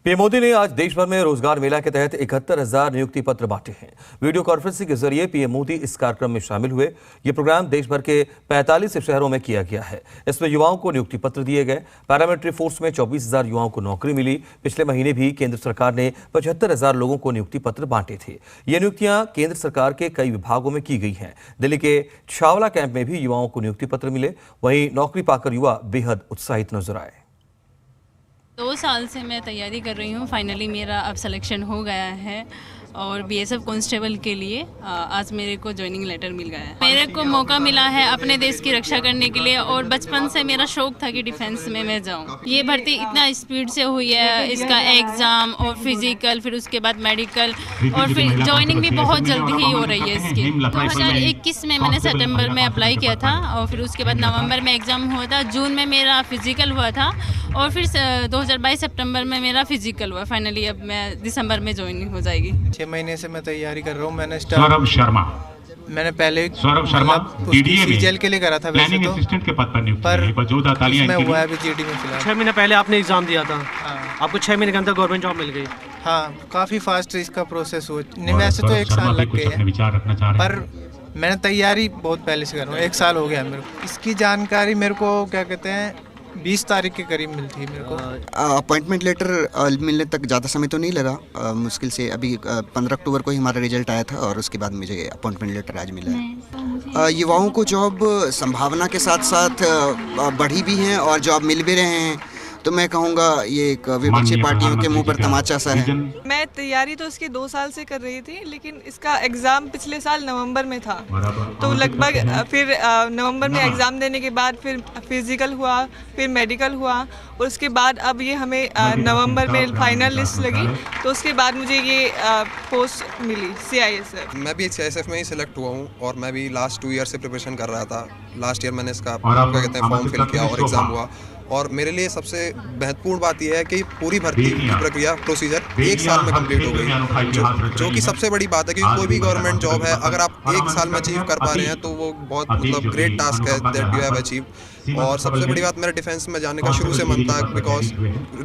PM Modi ने आज देश भर में रोजगार मेला के तहत 71,000 नियुक्ति पत्र बांटे हैं। वीडियो कॉन्फ्रेंसिंग के जरिए पीएम मोदी इस कार्यक्रम में शामिल हुए। ये प्रोग्राम देश भर के 45 शहरों में किया गया है। इसमें युवाओं को नियुक्ति पत्र दिए गए। पैरामिलिट्री फोर्स में 24,000 युवाओं को नौकरी मिली। पिछले महीने भी केंद्र सरकार ने 75,000 लोगों को नियुक्ति पत्र बांटे थे। ये नियुक्तियां केंद्र सरकार के कई विभागों में की गई हैं। दिल्ली के छावला कैंप में भी युवाओं को नियुक्ति पत्र मिले। वहीं नौकरी पाकर युवा बेहद उत्साहित नजर आए। 2 साल से मैं तैयारी कर रही हूँ। फाइनली मेरा अब सिलेक्शन हो गया है और बीएसएफ कांस्टेबल के लिए आज मेरे को ज्वाइनिंग लेटर मिल गया है। मेरे को मौका मिला है अपने देश की रक्षा करने के लिए और बचपन से मेरा शौक था कि डिफेंस में मैं जाऊँ। ये भर्ती इतना स्पीड से हुई है, इसका एग्ज़ाम और फिजिकल, फिर उसके बाद मेडिकल और फिर ज्वाइनिंग भी बहुत जल्दी ही हो रही है इसकी। 2021 में मैंने सितंबर में अप्लाई किया था और फिर उसके बाद नवंबर में एग्ज़ाम हुआ था, जून में मेरा फिजिकल हुआ था और फिर 2022 सितंबर में मेरा फिजिकल हुआ। फाइनली अब मैं दिसंबर में ज्वाइनिंग हो जाएगी। 6 महीने से मैं तैयारी कर रहा हूँ। मैंने सौरभ शर्मा सीजीएल के लिए करा था वैसे तो, असिस्टेंट के पद पर नियुक्त पर तालियां इसमें हुआ है अभी जीडी में फिलहाल। 6 महीने पहले आपने एग्जाम दिया था। हाँ। आपको 6 महीने के अंदर गवर्नमेंट जॉब मिल गई। हाँ, काफ़ी फास्ट इसका प्रोसेस हुआ। नहीं वैसे तो 1 साल लग गए हैं, पर मैंने तैयारी बहुत पहले से कर रहा हूँ। 1 साल हो गया मेरे को। इसकी जानकारी मेरे को क्या कहते हैं 20 तारीख के करीब मिलती है मेरे को। अपॉइंटमेंट लेटर मिलने तक ज़्यादा समय तो नहीं लगा। मुश्किल से अभी 15 अक्टूबर को ही हमारा रिजल्ट आया था और उसके बाद मुझे अपॉइंटमेंट लेटर आज मिला है। युवाओं को जॉब संभावना के साथ साथ बढ़ी भी हैं और जॉब मिल भी रहे हैं, तो मैं कहूँगा ये एक विपक्षी पार्टियों के मुंह पर तमाचा सा है। मैं तैयारी तो इसकी 2 साल से कर रही थी, लेकिन इसका एग्ज़ाम पिछले साल नवंबर में था, तो लगभग फिर नवंबर में एग्ज़ाम देने के बाद फिर फिजिकल हुआ, फिर मेडिकल हुआ और उसके बाद अब ये हमें नवंबर में फाइनल लिस्ट लगी, तो उसके बाद मुझे ये पोस्ट मिली CISF। मैं भी CISF में ही सिलेक्ट हुआ हूँ और मैं भी लास्ट 2 ईयर से प्रिपरेशन कर रहा था। लास्ट ईयर मैंने इसका क्या कहते हैं फॉर्म फिल किया और एग्ज़ाम हुआ। और मेरे लिए सबसे महत्वपूर्ण बात यह है कि पूरी भर्ती की प्रक्रिया प्रोसीजर 1 साल में कंप्लीट हो गई, जो कि सबसे बड़ी बात है। क्योंकि कोई भी गवर्नमेंट जॉब है, अगर आप 1 साल में अचीव कर पा रहे हैं तो वो बहुत मतलब ग्रेट टास्क है दैट यू हैव अचीव। और सबसे बड़ी बात, मेरा डिफेंस में जाने का शुरू से मन था, बिकॉज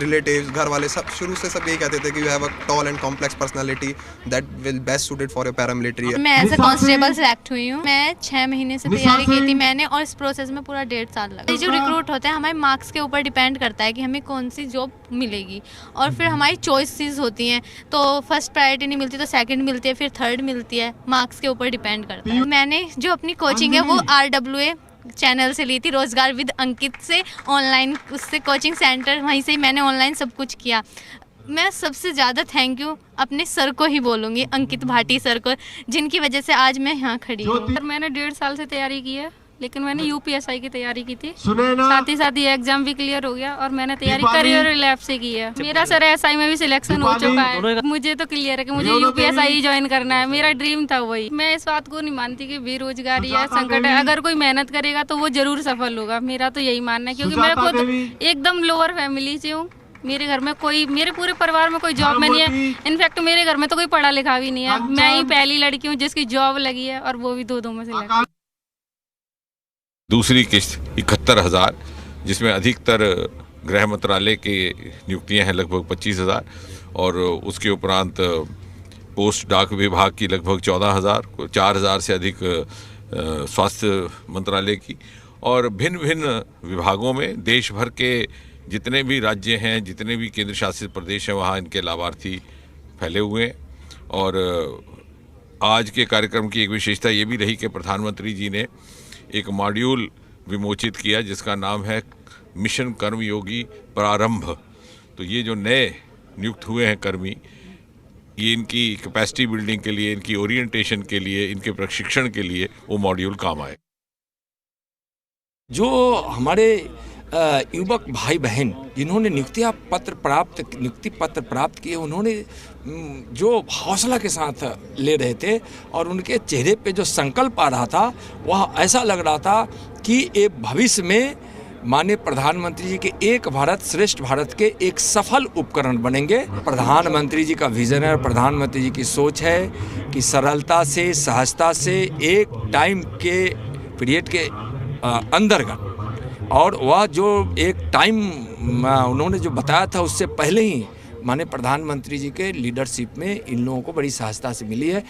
रिलेटिव्स, घर वाले सब शुरू से सब यही कहते थे कि you have a tall and complex personality that will best suited for your paramilitary. मैं एज अ कांस्टेबल सेलेक्ट हुई हूँ। मैं 6 महीने से तैयारी की थी मैंने और इस प्रोसेस में पूरा 1.5 साल लगा। जो रिक्रूट होते हैं हमारे मार्क्स के ऊपर डिपेंड करता है कि हमें कौन सी जॉब मिलेगी और फिर हमारी चॉइसेस होती हैं, तो फर्स्ट प्रायोरिटी नहीं मिलती तो सेकंड मिलती है, फिर थर्ड मिलती है। मार्क्स के ऊपर डिपेंड करता है। मैंने जो अपनी कोचिंग है वो RWA चैनल से ली थी, रोजगार विद अंकित से, ऑनलाइन उससे कोचिंग सेंटर, वहीं से ही मैंने ऑनलाइन सब कुछ किया। मैं सबसे ज़्यादा थैंक यू अपने सर को ही बोलूँगी, अंकित भाटी सर को, जिनकी वजह से आज मैं यहाँ खड़ी हूँ। सर मैंने 1.5 साल से तैयारी की है, लेकिन मैंने UPSI की तैयारी की थी, साथ ही ये एग्जाम भी क्लियर हो गया और मैंने तैयारी करियर लैब से की है। मेरा सर SI में भी सिलेक्शन हो चुका है। मुझे तो क्लियर है कि मुझे UPSI ही ज्वाइन करना है, मेरा ड्रीम था वही। मैं इस बात को नहीं मानती कि बेरोजगारी है, संकट है, अगर कोई मेहनत करेगा तो वो जरूर सफल होगा। मेरा तो यही मानना है, क्योंकि मैं खुद एकदम लोअर फैमिली से हूँ। मेरे घर में कोई, मेरे पूरे परिवार में कोई जॉब में नहीं है। इनफैक्ट मेरे घर में तो कोई पढ़ा लिखा भी नहीं है। मैं ही पहली लड़की हूँ जिसकी जॉब लगी है और वो भी 2 में से। दूसरी किस्त 71,000, जिसमें अधिकतर गृह मंत्रालय की नियुक्तियां हैं लगभग 25,000 और उसके उपरांत पोस्ट डाक विभाग की लगभग 14,000, 4,000 से अधिक स्वास्थ्य मंत्रालय की और भिन्न भिन्न विभागों में देश भर के जितने भी राज्य हैं, जितने भी केंद्र शासित प्रदेश हैं, वहाँ इनके लाभार्थी फैले हुए हैं। और आज के कार्यक्रम की एक विशेषता ये भी रही कि प्रधानमंत्री जी ने एक मॉड्यूल विमोचित किया जिसका नाम है मिशन कर्मयोगी प्रारंभ। तो ये जो नए नियुक्त हुए हैं कर्मी, ये इनकी कैपेसिटी बिल्डिंग के लिए, इनकी ओरिएंटेशन के लिए, इनके प्रशिक्षण के लिए वो मॉड्यूल काम आए। जो हमारे युवक भाई बहन जिन्होंने नियुक्ति पत्र प्राप्त किए, उन्होंने जो हौसला के साथ ले रहे थे और उनके चेहरे पे जो संकल्प आ रहा था, वह ऐसा लग रहा था कि ये भविष्य में माननीय प्रधानमंत्री जी के एक भारत श्रेष्ठ भारत के एक सफल उपकरण बनेंगे। प्रधानमंत्री जी का विजन है, प्रधानमंत्री जी की सोच है कि सरलता से, सहजता से एक टाइम के पीरियड के अंतर्गत, और वह जो एक टाइम उन्होंने जो बताया था उससे पहले ही माननीय प्रधानमंत्री जी के लीडरशिप में इन लोगों को बड़ी सहजता से मिली है।